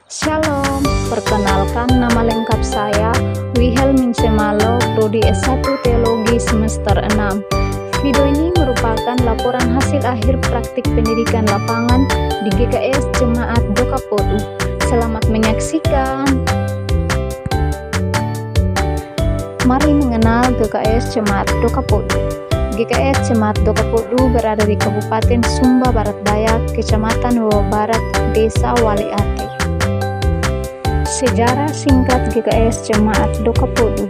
Shalom, perkenalkan nama lengkap saya Wilhelmine Semalo, Prodi S1 Teologi semester 6. Video ini merupakan laporan hasil akhir praktik pendidikan lapangan di GKS Jemaat Dokapodu. Selamat menyaksikan. Mari mengenal GKS Jemaat Dokapodu. GKS Jemaat Dokapodu berada di Kabupaten Sumba Barat Daya, Kecamatan Wawa Barat, Desa Waliate. Sejarah singkat GKS Jemaat Dokapodu.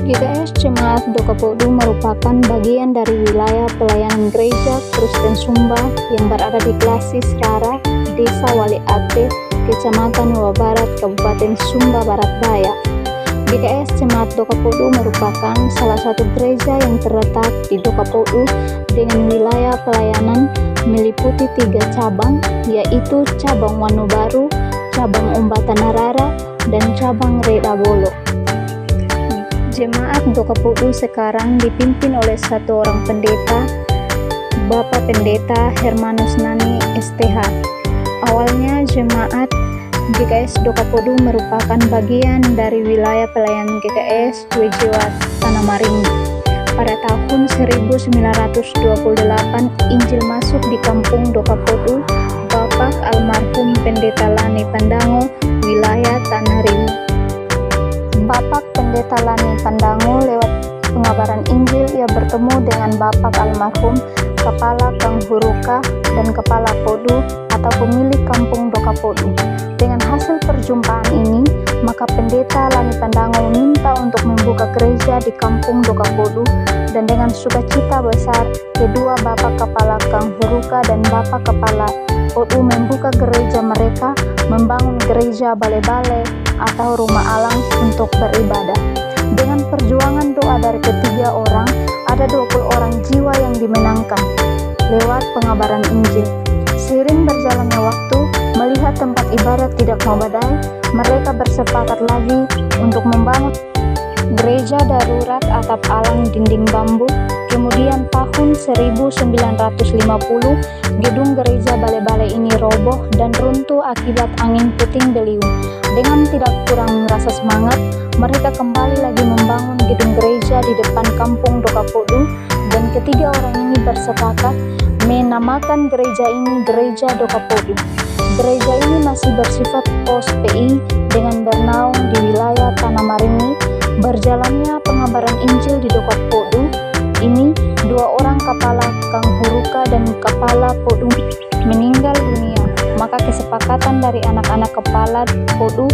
GKS Jemaat Dokapodu merupakan bagian dari wilayah pelayanan gereja Kristen Sumba yang berada di Klasis Rara, Desa Waliate, Kecamatan Wawa Barat, Kabupaten Sumba Barat Daya. GKS Jemaat Dokapodu merupakan salah satu gereja yang terletak di Dokapodu dengan wilayah pelayanan meliputi 3 cabang, yaitu cabang Wanobaru, cabang Umbatanarara, dan cabang Redabolo. Jemaat Dokapodu sekarang dipimpin oleh satu orang pendeta, Bapak Pendeta Hermanus Nani STH. Awalnya jemaat GKS Dokapodu merupakan bagian dari wilayah pelayanan GKS Wejiwat Tanah Maringgi. Pada tahun 1928, Injil masuk di kampung Dokapodu, Bapak almarhum Pendeta Lani Pandango, wilayah Tanah Ringu. Bapak Pendeta Lani Pandango lewat pengabaran Injil ia bertemu dengan Bapak almarhum Kepala Kang Huruka dan Kepala Podu atau pemilik kampung Dokapodu. Dengan hasil perjumpaan ini, maka Pendeta Lani Pandango meminta untuk membuka gereja di kampung Dokapodu, dan dengan sukacita besar kedua Bapak Kepala Kang Huruka dan Bapak Kepala Podu membuka gereja mereka, membangun gereja bale-bale atau rumah alang untuk beribadah. Dengan perjuangan doa dari ketiga orang, ada 20 orang jiwa yang dimenangkan lewat pengabaran Injil. Seiring berjalannya waktu, melihat tempat ibadat tidak memadai, mereka bersepakat lagi untuk membangun gereja darurat atap alang dinding bambu. Kemudian tahun 1950, gedung gereja bale-bale ini roboh dan runtuh akibat angin puting beliung. Dengan tidak kurang rasa semangat, mereka kembali lagi membangun gedung gereja di depan kampung Dokapodu, dan ketiga orang ini bersepakat menamakan gereja ini Gereja Dokapodu. Gereja ini masih bersifat pos PI dengan bernaung di wilayah Tanah Maringgi. Berjalannya pengabaran Injil di Dokapodu ini, 2 orang Kepala Kang Huruka dan Kepala Podu meninggal dunia. Maka kesepakatan dari anak-anak Kepala Podu,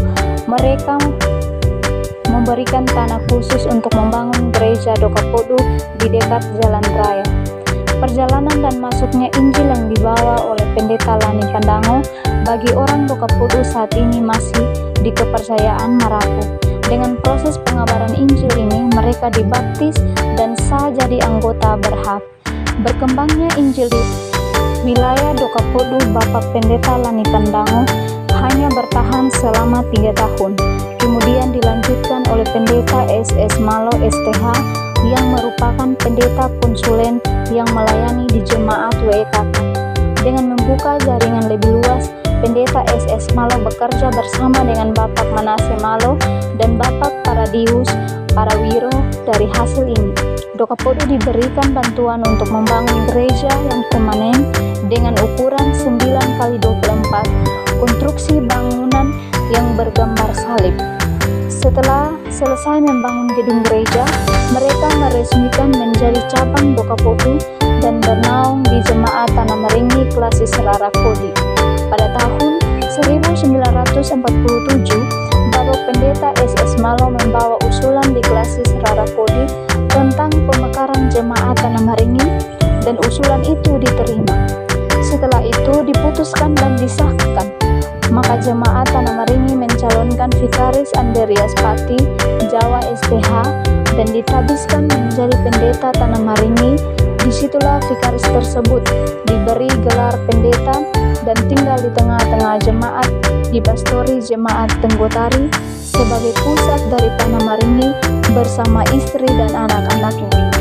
mereka memberikan tanah khusus untuk membangun gereja Dokapodu di dekat jalan raya. Perjalanan dan masuknya Injil yang dibawa oleh Pendeta Lani Pandango bagi orang Dokapodu saat ini masih di kepercayaan Marapu. Dengan proses pengabaran Injil ini, mereka dibaptis dan sah jadi anggota berhak. Berkembangnya Injil di wilayah Dokapodu Bapak Pendeta Lani Pandango hanya bertahan selama 3 tahun. Kemudian dilanjutkan oleh Pendeta SS Malo STH yang merupakan pendeta konsulen yang melayani di jemaat WKK. Dengan membuka jaringan lebih luas, Pendeta SS Malo bekerja bersama dengan Bapak Manase Malo dan Bapak Paradius Parawiro. Dari hasil ini, Dokapodu diberikan bantuan untuk membangun gereja yang permanen dengan ukuran 9x24, konstruksi bangunan yang bergambar salib. Setelah selesai membangun gedung gereja, mereka meresmikan menjadi cabang Dokapodu dan bernaung di Jemaat Tanah Maringgi Klasis Rara Kodi. Pada tahun 1947, Bapak Pendeta SS Malo membawa usulan di Klasis Rara Kodi tentang pemekaran Jemaat Tanah Maringgi, dan usulan itu diterima. Setelah itu diputuskan dan disahkan, maka Jemaat Tanah Maringgi mencalonkan Vikaris Andreas Pati Jawa STH dan ditabiskan menjadi Pendeta Tanah Maringgi. Disitulah vikaris tersebut diberi gelar pendeta dan tinggal di tengah-tengah jemaat di Pastori Jemaat Tenggotari sebagai pusat dari Tanah Maringgi bersama istri dan anak-anaknya.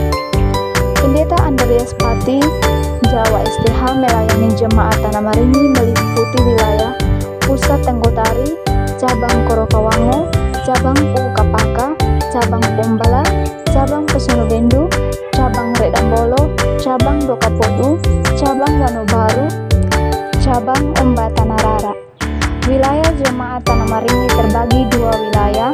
Pendeta Andreas Pati Jawa STH melayani jemaat Tanah Maringi meliputi wilayah Pusat Tenggotari, Cabang Korokawango, Cabang Ukapaka, Cabang Pombala, Cabang Pesonobendu, Cabang Redambolo, Cabang Dokapodu, Cabang Wanobaru, Cabang Ombatanarara. Wilayah jemaat Tanah Maringi terbagi dua wilayah,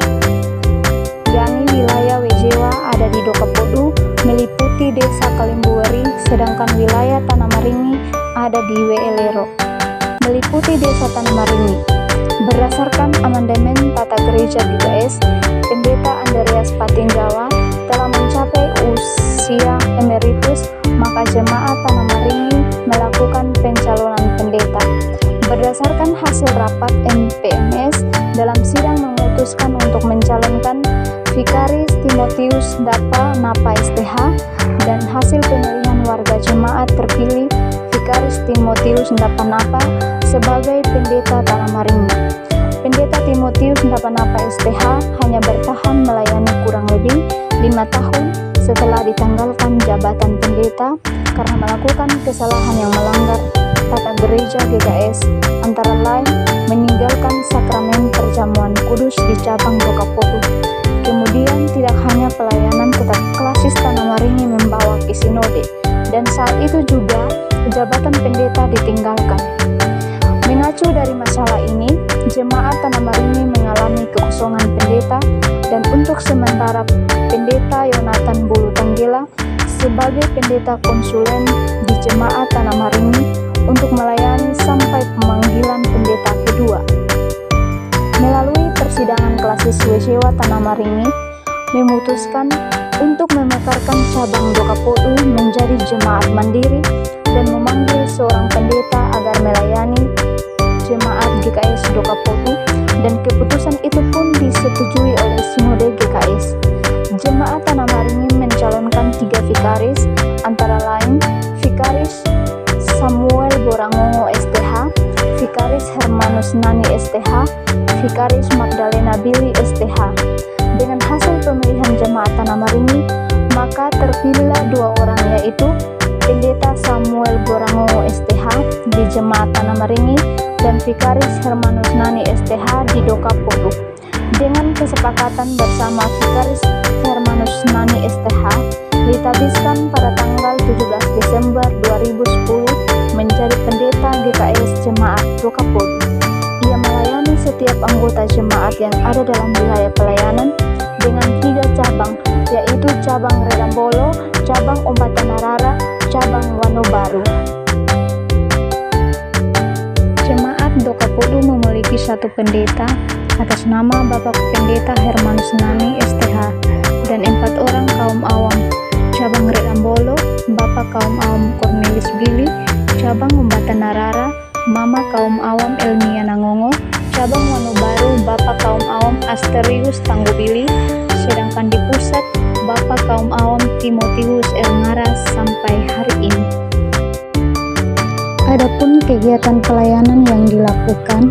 yakni wilayah Wejewa ada di Dokapodu meliputi Desa Kalimbuweri, sedangkan wilayah Tanah Maringi ada di Weelero meliputi Desa Tanah Maringi. Berdasarkan amandemen Tata Gereja GKS, Pendeta Andreas Patinjawa telah mencapai usia emeritus, maka jemaat Tanah Maringi melakukan pencalonan pendeta. Berdasarkan hasil rapat MPMS, dalam sidang memutuskan untuk mencalonkan Vikaris Timotius Dapa Napa STH, dan hasil pemilihan warga jemaat terpilih Vikaris Timotius Dapa Napa sebagai pendeta Tanah Maringi. Pendeta Timotius Dapa Napa STH hanya bertahan melayani kurang lebih 5 tahun setelah ditanggalkan jabatan pendeta karena melakukan kesalahan yang melanggar Tata Gereja GKS, antara lain meninggalkan sakramen perjamuan kudus di cabang Dokapodu. Kemudian tidak hanya pelayanan, tetapi klasis Tanah Maringi membawa ke sinode, dan saat itu juga jabatan pendeta ditinggalkan. Mengacu dari masalah ini, jemaat Tanah Maringi mengalami kekosongan pendeta, dan untuk sementara Pendeta Yonatan Bulu Tanggela sebagai pendeta konsulen di jemaat Tanah Maringi untuk melayani sampai pemanggilan pendeta kedua. Melalui persidangan klasis Wejewa Tanah Maringi memutuskan untuk memekarkan cabang Dokapodu menjadi jemaat mandiri dan memanggil seorang pendeta agar melayani jemaat GKS Dokapodu, dan keputusan itu pun disetujui oleh Sinode GKS. Jemaat Tanah Maringi mencalonkan 3 vikaris, antara lain Vikaris Samuel Borangongo STH, Vikaris Hermanus Nani STH, Vikaris Magdalena Billy STH. Dengan hasil pemilihan jemaat Tanah Maringi, maka terpilihlah 2 orang, yaitu Pendeta Samuel Borangongo STH di jemaat Tanah Maringi dan Vikaris Hermanus Nani STH di Dokapodu. Dengan kesepakatan bersama, Vikaris Hermanus Nani STH ditabiskan pada tanggal 17 Desember 2010 menjadi pendeta GKS Jemaat Dokapodu. Ia melayani setiap anggota jemaat yang ada dalam wilayah pelayanan dengan 3 cabang, yaitu cabang Redambolo, cabang Ombatanarara, cabang Wanobaru. Jemaat Dokapodu memiliki 1 pendeta atas nama Bapak Pendeta Hermanus Nani STH dan 4 orang kaum awam. Cabang Redambolo, Bapak kaum awam Cornelis Billy, cabang Ombatanarara, Mama kaum awam Elmia Nangongo, cabang Wanobaru, Bapak kaum awam Asterius Tanggobili, sedangkan di pusat Bapak kaum awam Timotius Elngara sampai hari ini. Adapun kegiatan pelayanan yang dilakukan,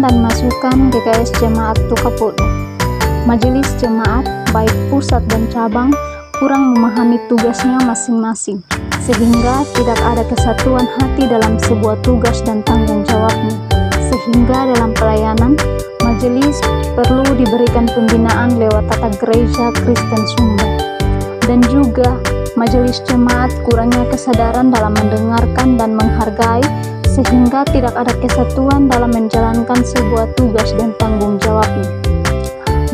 dan masukan GKS Jemaat Dokapodu. Majelis jemaat, baik pusat dan cabang, kurang memahami tugasnya masing-masing, sehingga tidak ada kesatuan hati dalam sebuah tugas dan tanggung jawabnya. Sehingga dalam pelayanan, majelis perlu diberikan pembinaan lewat Tata Gereja Kristen Sumba, dan juga Majelis jemaat kurangnya kesadaran dalam mendengarkan dan menghargai, sehingga tidak ada kesatuan dalam menjalankan sebuah tugas dan tanggung jawabnya.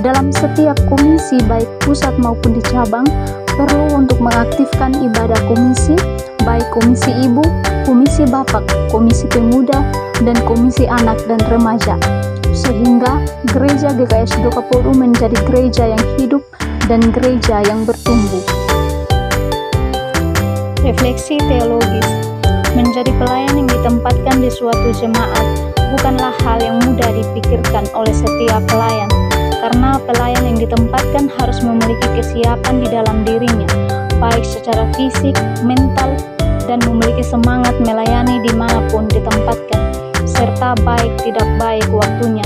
Dalam setiap komisi, baik pusat maupun di cabang, perlu untuk mengaktifkan ibadah komisi, baik komisi ibu, komisi bapak, komisi pemuda, dan komisi anak dan remaja, sehingga gereja GKS Dokapodo menjadi gereja yang hidup dan gereja yang bertumbuh. Refleksi teologis. Menjadi pelayan yang ditempatkan di suatu jemaat bukanlah hal yang mudah dipikirkan oleh setiap pelayan, karena pelayan yang ditempatkan harus memiliki kesiapan di dalam dirinya, baik secara fisik, mental, dan memiliki semangat melayani dimanapun ditempatkan, serta baik tidak baik waktunya,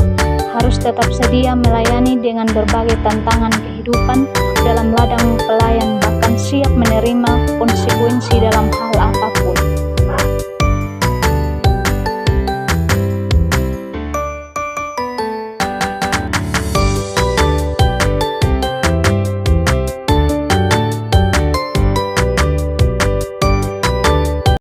harus tetap sedia melayani dengan berbagai tantangan kehidupan dalam ladang pelayan, bahkan siap menerima konsekuensi dalam hal apapun.